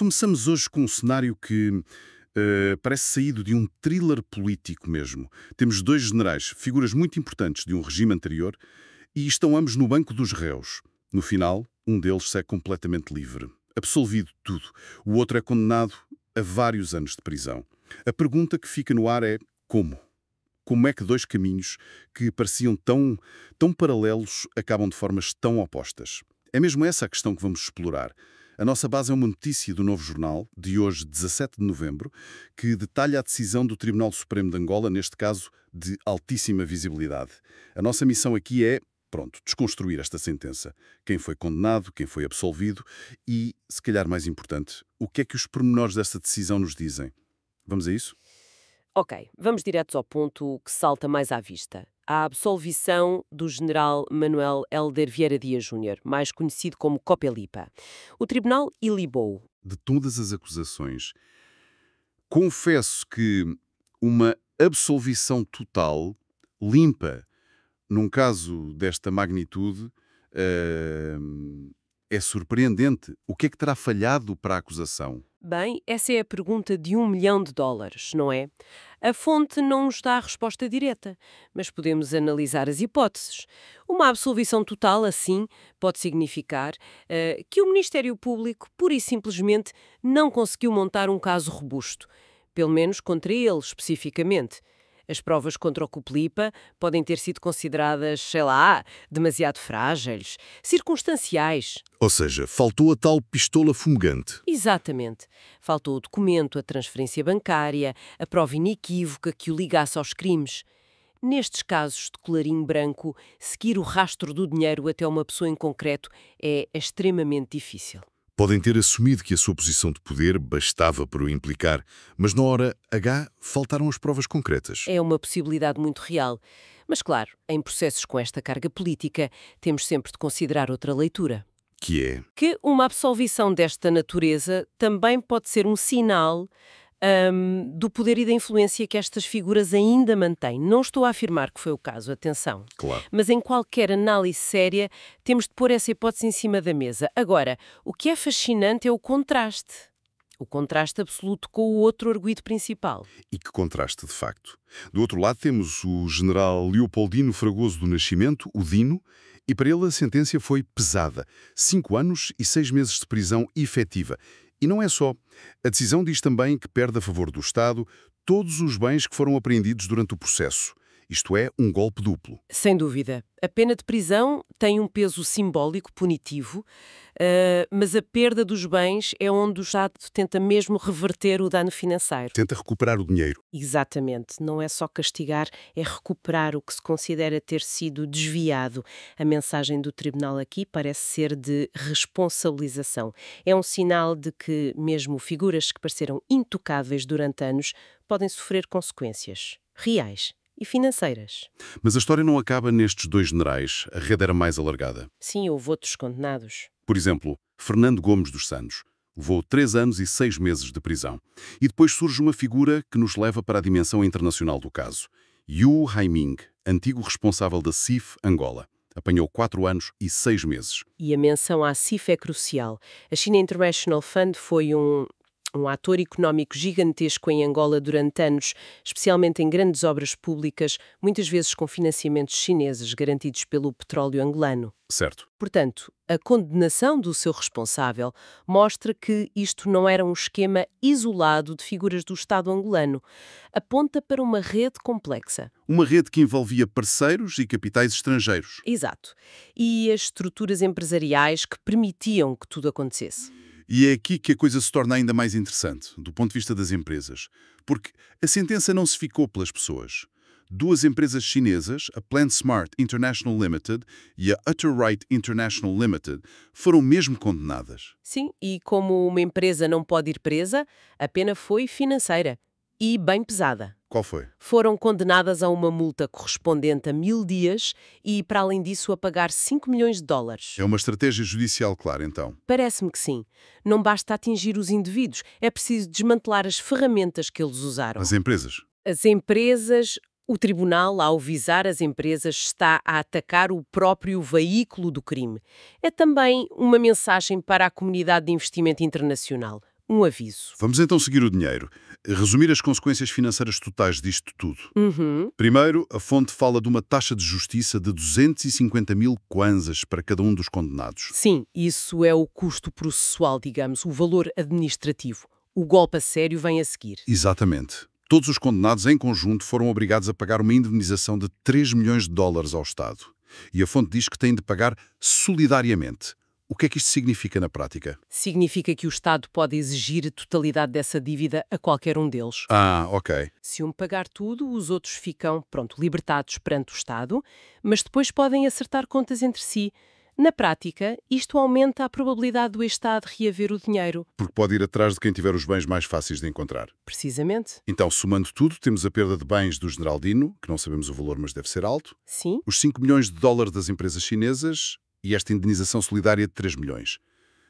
Começamos hoje com um cenário que parece saído de um thriller político mesmo. Temos dois generais, figuras muito importantes de um regime anterior, e estão ambos no banco dos réus. No final, um deles sai completamente livre, absolvido de tudo. O outro é condenado a vários anos de prisão. A pergunta que fica no ar é como? Como é que dois caminhos que pareciam tão paralelos acabam de formas tão opostas? É mesmo essa a questão que vamos explorar. A nossa base é uma notícia do Novo Jornal, de hoje, 17 de novembro, que detalha a decisão do Tribunal Supremo de Angola, neste caso, de altíssima visibilidade. A nossa missão aqui é, desconstruir esta sentença. Quem foi condenado, quem foi absolvido e, se calhar mais importante, o que é que os pormenores desta decisão nos dizem? Vamos a isso? Ok, vamos diretos ao ponto que salta mais à vista. A absolvição do general Manuel Hélder Vieira Dias Júnior, mais conhecido como Copelipa. O tribunal ilibou. De todas as acusações, confesso que uma absolvição total, limpa, num caso desta magnitude, eh, é surpreendente. O que é que terá falhado para a acusação? Bem, essa é a pergunta de US$ 1 milhão, não é? A fonte não nos dá a resposta direta, mas podemos analisar as hipóteses. Uma absolvição total, assim, pode significar que o Ministério Público, pura e simplesmente, não conseguiu montar um caso robusto. Pelo menos contra ele, especificamente. As provas contra o Copelipa podem ter sido consideradas, sei lá, demasiado frágeis, circunstanciais. Ou seja, faltou a tal pistola fumegante. Exatamente. Faltou o documento, a transferência bancária, a prova inequívoca que o ligasse aos crimes. Nestes casos de colarinho branco, seguir o rastro do dinheiro até uma pessoa em concreto é extremamente difícil. Podem ter assumido que a sua posição de poder bastava para o implicar, mas na hora H faltaram as provas concretas. É uma possibilidade muito real. Mas, claro, em processos com esta carga política, temos sempre de considerar outra leitura. Que é? Que uma absolvição desta natureza também pode ser um sinal do poder e da influência que estas figuras ainda mantêm. Não estou a afirmar que foi o caso, atenção. Claro. Mas em qualquer análise séria, temos de pôr essa hipótese em cima da mesa. Agora, o que é fascinante é o contraste. O contraste absoluto com o outro arguido principal. E que contraste, de facto. Do outro lado temos o general Leopoldino Fragoso do Nascimento, o Dino, e para ele a sentença foi pesada. 5 anos e 6 meses de prisão efetiva. E não é só. A decisão diz também que perde a favor do Estado todos os bens que foram apreendidos durante o processo. Isto é, um golpe duplo. Sem dúvida. A pena de prisão tem um peso simbólico, punitivo, mas a perda dos bens é onde o Estado tenta mesmo reverter o dano financeiro. Tenta recuperar o dinheiro. Exatamente. Não é só castigar, é recuperar o que se considera ter sido desviado. A mensagem do tribunal aqui parece ser de responsabilização. É um sinal de que mesmo figuras que pareceram intocáveis durante anos podem sofrer consequências reais e financeiras. Mas a história não acaba nestes dois generais. A rede era mais alargada. Sim, houve outros condenados. Por exemplo, Fernando Gomes dos Santos levou 3 anos e 6 meses de prisão. E depois surge uma figura que nos leva para a dimensão internacional do caso. Yu Haiming, antigo responsável da CIF Angola. Apanhou 4 anos e 6 meses. E a menção à CIF é crucial. A China International Fund foi um ator económico gigantesco em Angola durante anos, especialmente em grandes obras públicas, muitas vezes com financiamentos chineses garantidos pelo petróleo angolano. Certo. Portanto, a condenação do seu responsável mostra que isto não era um esquema isolado de figuras do Estado angolano. Aponta para uma rede complexa. Uma rede que envolvia parceiros e capitais estrangeiros. Exato. E as estruturas empresariais que permitiam que tudo acontecesse. E é aqui que a coisa se torna ainda mais interessante, do ponto de vista das empresas. Porque a sentença não se ficou pelas pessoas. 2 empresas chinesas, a PlantSmart International Limited e a Utterright International Limited, foram mesmo condenadas. Sim, e como uma empresa não pode ir presa, a pena foi financeira. E bem pesada. Qual foi? Foram condenadas a uma multa correspondente a 1000 dias e, para além disso, a pagar US$ 5 milhões. É uma estratégia judicial clara, então. Parece-me que sim. Não basta atingir os indivíduos, é preciso desmantelar as ferramentas que eles usaram. As empresas. As empresas, o tribunal, ao visar as empresas, está a atacar o próprio veículo do crime. É também uma mensagem para a comunidade de investimento internacional. um aviso. Vamos então seguir o dinheiro. Resumir as consequências financeiras totais disto tudo. Uhum. Primeiro, a fonte fala de uma taxa de justiça de 250 mil kwanzas para cada um dos condenados. Sim, isso é o custo processual, digamos, o valor administrativo. O golpe a sério vem a seguir. Exatamente. Todos os condenados em conjunto foram obrigados a pagar uma indemnização de 3 milhões de dólares ao Estado. E a fonte diz que têm de pagar solidariamente. O que é que isto significa na prática? Significa que o Estado pode exigir a totalidade dessa dívida a qualquer um deles. Ah, ok. Se um pagar tudo, os outros ficam, libertados perante o Estado, mas depois podem acertar contas entre si. Na prática, isto aumenta a probabilidade do Estado reaver o dinheiro. Porque pode ir atrás de quem tiver os bens mais fáceis de encontrar. Precisamente. Então, somando tudo, temos a perda de bens do General Dino, que não sabemos o valor, mas deve ser alto, Sim. os 5 milhões de dólares das empresas chinesas e esta indenização solidária de 3 milhões.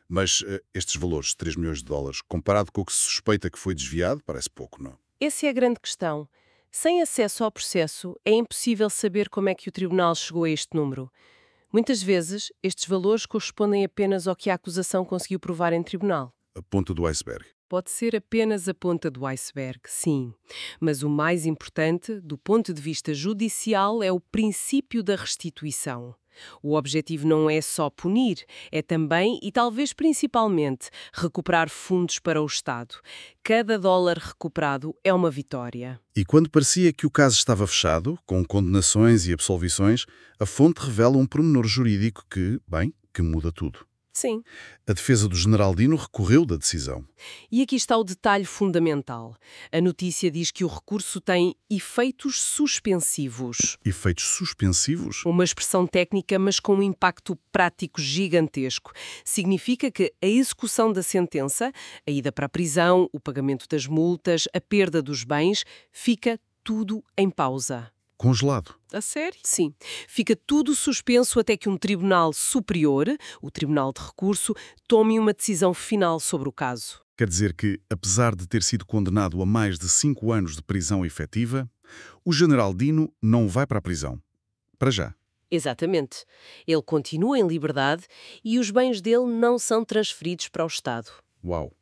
Mas estes valores, 3 milhões de dólares, comparado com o que se suspeita que foi desviado, parece pouco, não? Essa é a grande questão. Sem acesso ao processo, é impossível saber como é que o tribunal chegou a este número. Muitas vezes, estes valores correspondem apenas ao que a acusação conseguiu provar em tribunal. A ponta do iceberg. Pode ser apenas a ponta do iceberg, sim. Mas o mais importante, do ponto de vista judicial, é o princípio da restituição. O objetivo não é só punir, é também, e talvez principalmente, recuperar fundos para o Estado. Cada dólar recuperado é uma vitória. E quando parecia que o caso estava fechado, com condenações e absolvições, a fonte revela um pormenor jurídico que muda tudo. Sim. A defesa do General Dino recorreu da decisão. E aqui está o detalhe fundamental. A notícia diz que o recurso tem efeitos suspensivos. Efeitos suspensivos? Uma expressão técnica, mas com um impacto prático gigantesco. Significa que a execução da sentença, a ida para a prisão, o pagamento das multas, a perda dos bens, fica tudo em pausa. Congelado. A sério? Sim. Fica tudo suspenso até que um tribunal superior, o Tribunal de Recurso, tome uma decisão final sobre o caso. Quer dizer que, apesar de ter sido condenado a mais de 5 anos de prisão efetiva, o General Dino não vai para a prisão. Para já. Exatamente. Ele continua em liberdade e os bens dele não são transferidos para o Estado. Uau.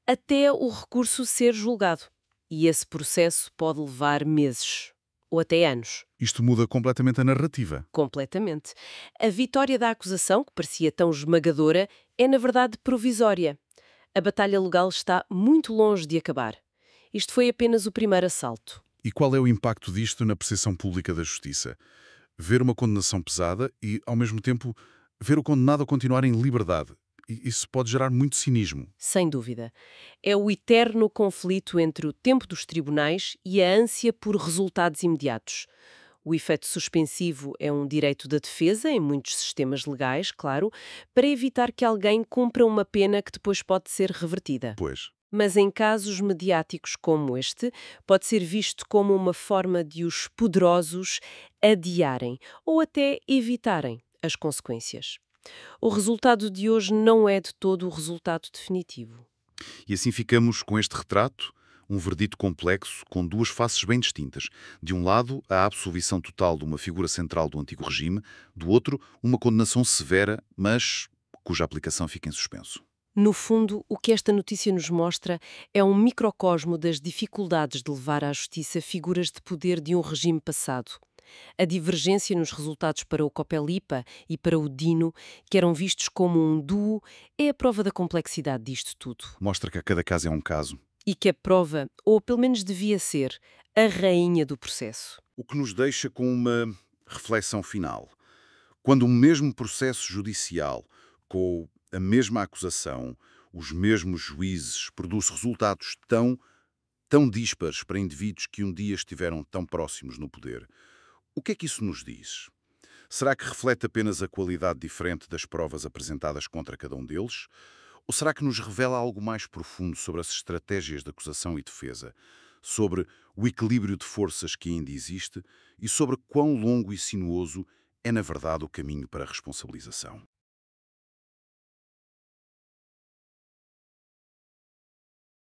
Até o recurso ser julgado. E esse processo pode levar meses. Ou até anos. Isto muda completamente a narrativa. Completamente. A vitória da acusação, que parecia tão esmagadora, é na verdade provisória. A batalha legal está muito longe de acabar. Isto foi apenas o primeiro assalto. E qual é o impacto disto na percepção pública da justiça? Ver uma condenação pesada e, ao mesmo tempo, ver o condenado a continuar em liberdade. E isso pode gerar muito cinismo. Sem dúvida. É o eterno conflito entre o tempo dos tribunais e a ânsia por resultados imediatos. O efeito suspensivo é um direito da defesa, em muitos sistemas legais, claro, para evitar que alguém cumpra uma pena que depois pode ser revertida. Pois. Mas em casos mediáticos como este, pode ser visto como uma forma de os poderosos adiarem ou até evitarem as consequências. O resultado de hoje não é de todo o resultado definitivo. E assim ficamos com este retrato, um verdito complexo com duas faces bem distintas. De um lado, a absolvição total de uma figura central do antigo regime, do outro, uma condenação severa, mas cuja aplicação fica em suspenso. No fundo, o que esta notícia nos mostra é um microcosmo das dificuldades de levar à justiça figuras de poder de um regime passado. A divergência nos resultados para o Copelipa e para o Dino, que eram vistos como um duo, é a prova da complexidade disto tudo. Mostra que a cada caso é um caso. E que a prova, ou pelo menos devia ser, a rainha do processo. O que nos deixa com uma reflexão final. Quando o mesmo processo judicial, com a mesma acusação, os mesmos juízes, produz resultados tão díspares para indivíduos que um dia estiveram tão próximos no poder, o que é que isso nos diz? Será que reflete apenas a qualidade diferente das provas apresentadas contra cada um deles? Ou será que nos revela algo mais profundo sobre as estratégias de acusação e defesa, sobre o equilíbrio de forças que ainda existe e sobre quão longo e sinuoso é, na verdade, o caminho para a responsabilização?